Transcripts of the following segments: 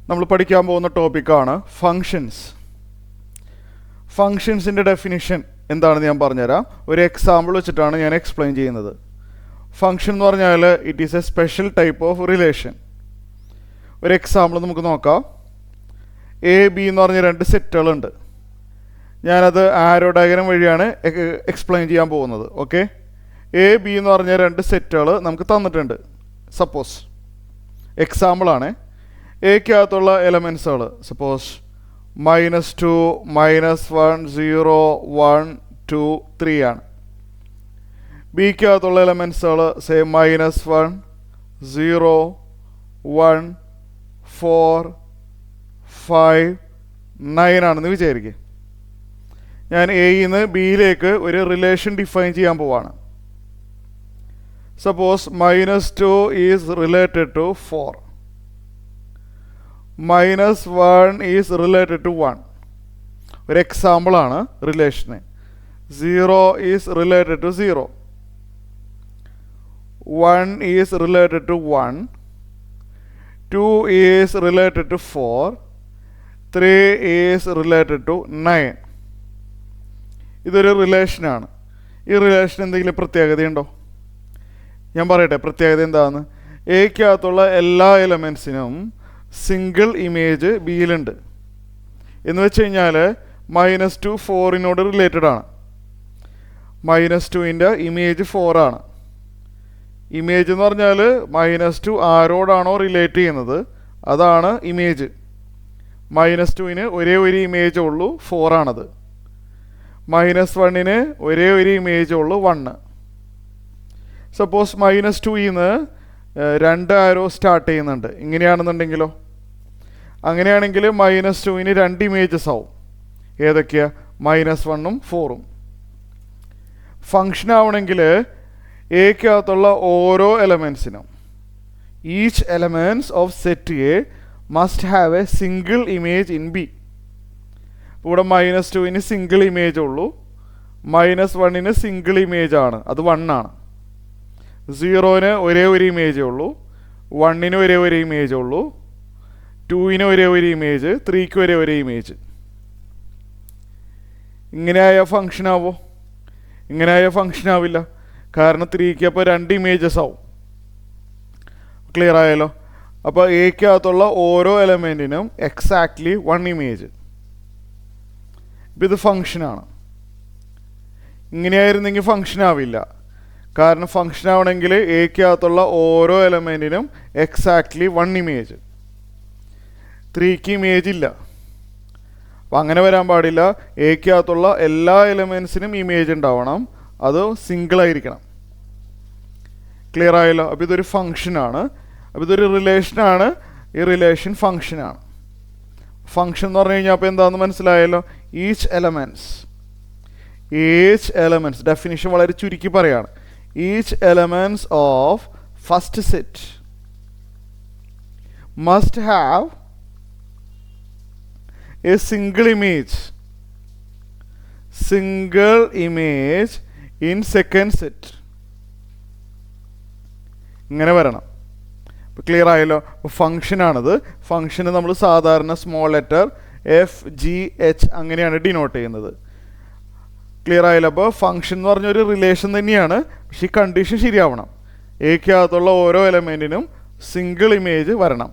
നമ്മൾ പഠിക്കാൻ പോകുന്ന ടോപ്പിക്കാണ് ഫങ്ഷൻസ്. ഫങ്ഷൻസിൻ്റെ ഡെഫിനിഷൻ എന്താണെന്ന് ഞാൻ പറഞ്ഞുതരാം. ഒരു എക്സാമ്പിൾ വെച്ചിട്ടാണ് ഞാൻ എക്സ്പ്ലെയിൻ ചെയ്യുന്നത്. ഫങ്ഷൻ എന്ന് പറഞ്ഞാൽ it is A special type of relation. ഒരു എക്സാമ്പിൾ നമുക്ക് നോക്കാം. എ ബി എന്ന് പറഞ്ഞ രണ്ട് സെറ്റുകളുണ്ട്. ഞാനത് ആരോ ഡയഗ്രം വഴിയാണ് എക്സ്പ്ലെയിൻ ചെയ്യാൻ പോകുന്നത്. ഓക്കെ, എ ബി എന്ന് പറഞ്ഞ രണ്ട് സെറ്റുകൾ നമുക്ക് തന്നിട്ടുണ്ട്. സപ്പോസ് എക്സാമ്പിളാണ്. എക്കകത്തുള്ള എലമെൻസുകൾ സപ്പോസ് -2, -1, 0, 1, 2, 3 ആണ്. ബിക്കകത്തുള്ള എലമെൻസുകൾ സേ -1, 0, 1, 4, 5, 9 ആണെന്ന് വിചാരിക്കുക. ഞാൻ എയിൽ നിന്ന് ബിയിലേക്ക് ഒരു റിലേഷൻ ഡിഫൈൻ ചെയ്യാൻ പോവാണ്. Suppose -2 is related to 4, -1 is related to 1. ഒരു എക്സാമ്പിളാണ് റിലേഷന്. 0 is related to 0, 1 is related to 1, 2 is related to 4, 3 is related to 9. ഇതൊരു റിലേഷനാണ്. ഈ റിലേഷൻ എന്തെങ്കിലും പ്രത്യേകതയുണ്ടോ? ഞാൻ പറയട്ടെ പ്രത്യേകത എന്താണെന്ന്. എക്കകത്തുള്ള എല്ലാ എലമെൻസിനും സിംഗിൾ ഇമേജ് ബിയിലുണ്ട്. എന്ന് വെച്ച് കഴിഞ്ഞാൽ -2 4നോട് റിലേറ്റഡ് ആണ്. -2ൻ്റെ ഇമേജ് 4 ആണ്. ഇമേജ് എന്ന് പറഞ്ഞാൽ -2 ആരോടാണോ റിലേറ്റ് ചെയ്യുന്നത് അതാണ് ഇമേജ്. -2ന് ഒരേ ഒരു ഇമേജ് ഉള്ളൂ, 4 ആണത്. -1ന് ഒരേ ഒരു ഇമേജ് ഉള്ളൂ, 1. സപ്പോസ് -2ന്ന് രണ്ട് ആരോ സ്റ്റാർട്ട് ചെയ്യുന്നുണ്ട്. ഇങ്ങനെയാണെന്നുണ്ടെങ്കിലോ? അങ്ങനെയാണെങ്കിൽ -2ന് രണ്ട് ഇമേജസ് ആവും. ഏതൊക്കെയാ? -1ഉം 4ഉം. ഫങ്ഷൻ ആവണമെങ്കിൽ എക്കകത്തുള്ള ഓരോ എലമെൻസിനും each elements of set A must have a single image in B. ഇവിടെ -2ന് സിംഗിൾ ഇമേജ് ഉള്ളൂ, -1ന് സിംഗിൾ ഇമേജ് ആണ്, അത് 1 ആണ്. 0ന് ഒരേ ഒരു ഇമേജേ ഉള്ളൂ, 1ന് ഒരേ ഒരു ഇമേജ് ഉള്ളൂ, 2ന് ഒരേ ഒരു ഇമേജ്, 3ക്ക് ഒരേ ഒരു ഇമേജ്. ഇങ്ങനെയായ ഫങ്ഷൻ ആവോ? ഇങ്ങനെയായ ഫങ്ഷൻ ആവില്ല. കാരണം 3ക്ക് അപ്പോൾ രണ്ട് ഇമേജസ് ആവും. ക്ലിയർ ആയല്ലോ? അപ്പോൾ എക്കകത്തുള്ള ഓരോ എലമെൻറ്റിനും എക്സാക്ട്ലി 1 ഇമേജ്. ഇപ്പം ഇത് ഫങ്ഷനാണ്. ഇങ്ങനെയായിരുന്നെങ്കിൽ ഫങ്ഷൻ ആവില്ല. കാരണം ഫങ്ഷൻ ആവണമെങ്കിൽ എക്കകത്തുള്ള ഓരോ എലമെൻറ്റിനും എക്സാക്ട്ലി 1 ഇമേജ്. 3ക്ക് ഇമേജ് ഇല്ല. അപ്പം അങ്ങനെ വരാൻ പാടില്ല. എക്കകത്തുള്ള എല്ലാ എലമെൻസിനും ഇമേജ് ഉണ്ടാവണം, അത് സിംഗിൾ ആയിരിക്കണം. ക്ലിയർ ആയല്ലോ? അപ്പോൾ ഇതൊരു ഫങ്ഷനാണ്. അപ്പോൾ ഇതൊരു റിലേഷനാണ്. ഈ റിലേഷൻ ഫങ്ഷനാണ്. ഫങ്ഷൻ എന്ന് പറഞ്ഞു കഴിഞ്ഞാൽ അപ്പോൾ എന്താണെന്ന് മനസ്സിലായല്ലോ? ഈച്ച് എലമെൻറ്റ്സ് ഡെഫിനിഷൻ വളരെ ചുരുക്കി പറയാണ്. Each elements of first set must have a single image in second set. ഇങ്ങനെ വരണം. ഇപ്പോൾ ക്ലിയർ ആയല്ലോ? ഫങ്ഷനാണത്. ഫങ്ഷന് നമ്മൾ സാധാരണ സ്മോൾ ലെറ്റർ FGH അങ്ങനെയാണ് ഡിനോട്ട് ചെയ്യുന്നത്. ക്ലിയർ ആയില്ല? അപ്പോൾ ഫങ്ഷൻ എന്ന് പറഞ്ഞൊരു റിലേഷൻ തന്നെയാണ്. പക്ഷേ ഈ കണ്ടീഷൻ ശരിയാവണം. എക്കകത്തുള്ള ഓരോ എലമെൻറ്റിനും സിംഗിൾ ഇമേജ് വരണം.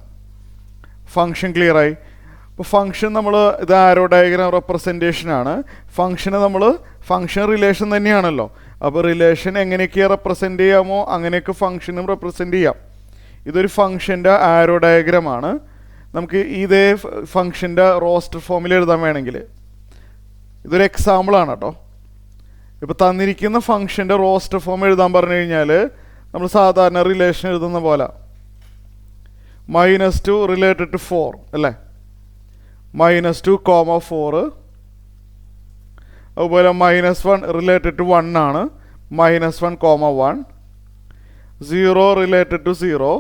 ഫങ്ഷൻ ക്ലിയർ ആയി? ഇപ്പോൾ ഫങ്ഷൻ നമ്മൾ ഇത് ആരോ ഡയഗ്രാം റെപ്രസെൻറ്റേഷനാണ്. ഫങ്ഷന് നമ്മൾ ഫങ്ഷൻ റിലേഷൻ തന്നെയാണല്ലോ. അപ്പോൾ റിലേഷൻ എങ്ങനെയൊക്കെ റെപ്രസെൻ്റ് ചെയ്യാമോ അങ്ങനെയൊക്കെ ഫങ്ഷനും റെപ്രസെൻ്റ് ചെയ്യാം. ഇതൊരു ഫങ്ഷൻ്റെ ആരോ ഡയഗ്രാമാണ്. നമുക്ക് ഇതേ ഫങ്ഷൻ്റെ റോസ്റ്റർ ഫോമിൽ എഴുതാൻ വേണമെങ്കിൽ ഇതൊരു എക്സാമ്പിളാണ് കേട്ടോ. ഇപ്പോൾ തന്നിരിക്കുന്ന ഫങ്ഷൻ്റെ റോസ്റ്റർ ഫോം എഴുതാൻ പറഞ്ഞു കഴിഞ്ഞാൽ നമ്മൾ സാധാരണ റിലേഷൻ എഴുതുന്ന പോലെ -2 റിലേറ്റഡ് ടു 4 അല്ലേ? -2, 4. അതുപോലെ -1 റിലേറ്റഡ് ടു 1 ആണ്, -1, 1. 0 റിലേറ്റഡ് ടു 0,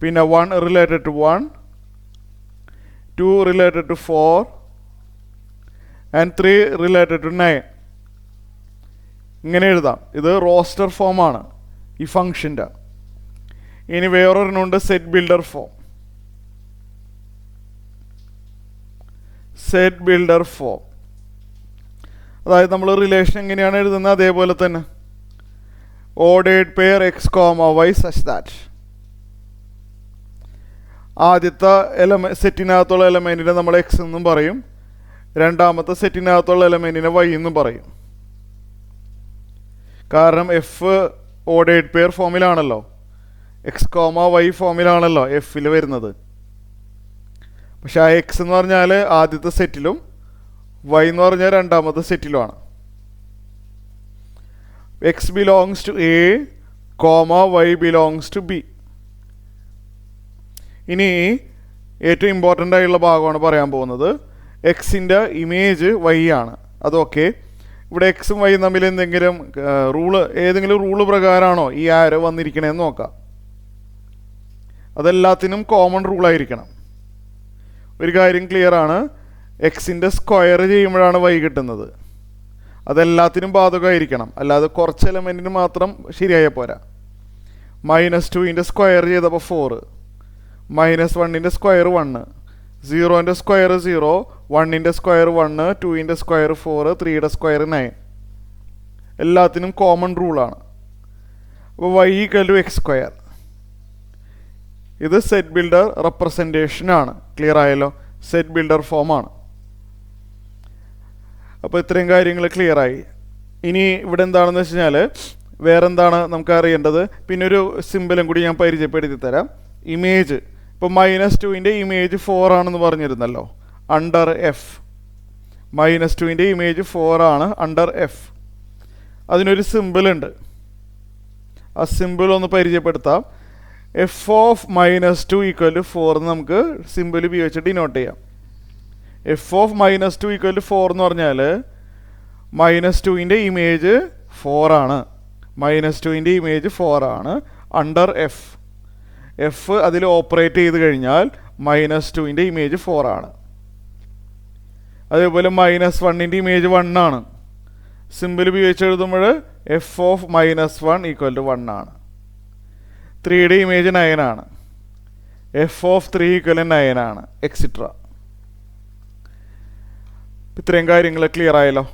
പിന്നെ 1 related to 1, 2 related to 4 and 3 related to 9. ഇങ്ങനെ എഴുതാം. ഇത് റോസ്റ്റർ ഫോമാണ് ഈ ഫങ്ഷൻ്റെ. ഇനി വേറൊരെണ്ണമുണ്ട് set builder form. Set builder form. അതായത് നമ്മൾ റിലേഷൻ എങ്ങനെയാണ് എഴുതുന്നത് അതേപോലെ തന്നെ ordered pair x comma y such that ആദ്യത്തെ സെറ്റിനകത്തുള്ള എലമെൻറ്റിനെ നമ്മൾ എക്സ് എന്നും പറയും, രണ്ടാമത്തെ സെറ്റിനകത്തുള്ള എലമെൻറ്റിനെ വൈ എന്നും പറയും. കാരണം എഫ് ഓർഡേർഡ് പെയർ ഫോമിലാണല്ലോ, എക്സ് കോമ വൈ ഫോമിലാണല്ലോ എഫിൽ വരുന്നത്. പക്ഷെ ആ എക്സ് എന്ന് പറഞ്ഞാൽ ആദ്യത്തെ സെറ്റിലും വൈ എന്ന് പറഞ്ഞാൽ രണ്ടാമത്തെ സെറ്റിലുമാണ്. X belongs to A comma y belongs to B. ഇനി ഏറ്റവും ഇമ്പോർട്ടൻ്റ് ആയിട്ടുള്ള ഭാഗമാണ് പറയാൻ പോകുന്നത്. എക്സിൻ്റെ ഇമേജ് വൈ ആണ്. അതൊക്കെ ഇവിടെ എക്സും വൈയും തമ്മിൽ എന്തെങ്കിലും ഏതെങ്കിലും റൂള് പ്രകാരമാണോ ഈ ആരോ വന്നിരിക്കണേന്ന് നോക്കാം. അതെല്ലാത്തിനും കോമൺ റൂളായിരിക്കണം. ഒരു കാര്യം ക്ലിയർ ആണ്, എക്സിൻ്റെ സ്ക്വയർ ചെയ്യുമ്പോഴാണ് വൈ കിട്ടുന്നത്. അതെല്ലാത്തിനും ബാധകമായിരിക്കണം, അല്ലാതെ കുറച്ച് എലമെൻറ്റിന് മാത്രം ശരിയായ പോരാ. -2ൻ്റെ സ്ക്വയർ ചെയ്തപ്പോൾ 4, -1ൻ്റെ സ്ക്വയർ 1, 0ൻ്റെ സ്ക്വയർ 0, 1ൻ്റെ സ്ക്വയർ 1, 2ൻ്റെ സ്ക്വയർ 4, 3യുടെ സ്ക്വയർ 9. എല്ലാത്തിനും കോമൺ റൂളാണ്. അപ്പോൾ y = x². ഇത് സെറ്റ് ബിൽഡർ റെപ്രസെൻറ്റേഷനാണ്. ക്ലിയർ ആയല്ലോ? സെറ്റ് ബിൽഡർ ഫോമാണ്. അപ്പോൾ ഇത്രയും കാര്യങ്ങൾ ക്ലിയറായി. ഇനി ഇവിടെ എന്താണെന്ന് വെച്ച് കഴിഞ്ഞാൽ വേറെന്താണ് നമുക്ക് അറിയേണ്ടത്? പിന്നെ ഒരു സിമ്പിളും കൂടി ഞാൻ പരിചയപ്പെടുത്തി തരാം. ഇമേജ് ഇപ്പോൾ -2ൻ്റെ ഇമേജ് 4 ആണെന്ന് പറഞ്ഞിരുന്നല്ലോ, അണ്ടർ എഫ്. -2ൻ്റെ ഇമേജ് 4 ആണ് അണ്ടർ എഫ്. അതിനൊരു സിമ്പിളുണ്ട്, ആ സിമ്പിൾ ഒന്ന് പരിചയപ്പെടുത്താം. എഫ് ഓഫ് -2 = 4 എന്ന് നമുക്ക് സിമ്പിൾ ഉപയോഗിച്ച് ഡിനോട്ട് ചെയ്യാം. എഫ് ഓഫ് -2 = 4 എന്ന് പറഞ്ഞാൽ -2ൻ്റെ ഇമേജ് 4 ആണ്. -2ൻ്റെ ഇമേജ് 4 ആണ് അണ്ടർ എഫ്. എഫ് അതിൽ ഓപ്പറേറ്റ് ചെയ്ത് കഴിഞ്ഞാൽ -2ൻ്റെ ഇമേജ് 4 ആണ്. അതേപോലെ -1ൻ്റെ ഇമേജ് 1 ആണ്. സിമ്പിൾ ഉപയോഗിച്ച് എഴുതുമ്പോൾ എഫ് ഓഫ് -1 = 1 ആണ്. 3യുടെ ഇമേജ് 9 ആണ്. എഫ് ഓഫ് 3 = 9 ആണ്, എക്സിട്ര. ഇത്രയും കാര്യങ്ങൾ ക്ലിയർ ആയല്ലോ?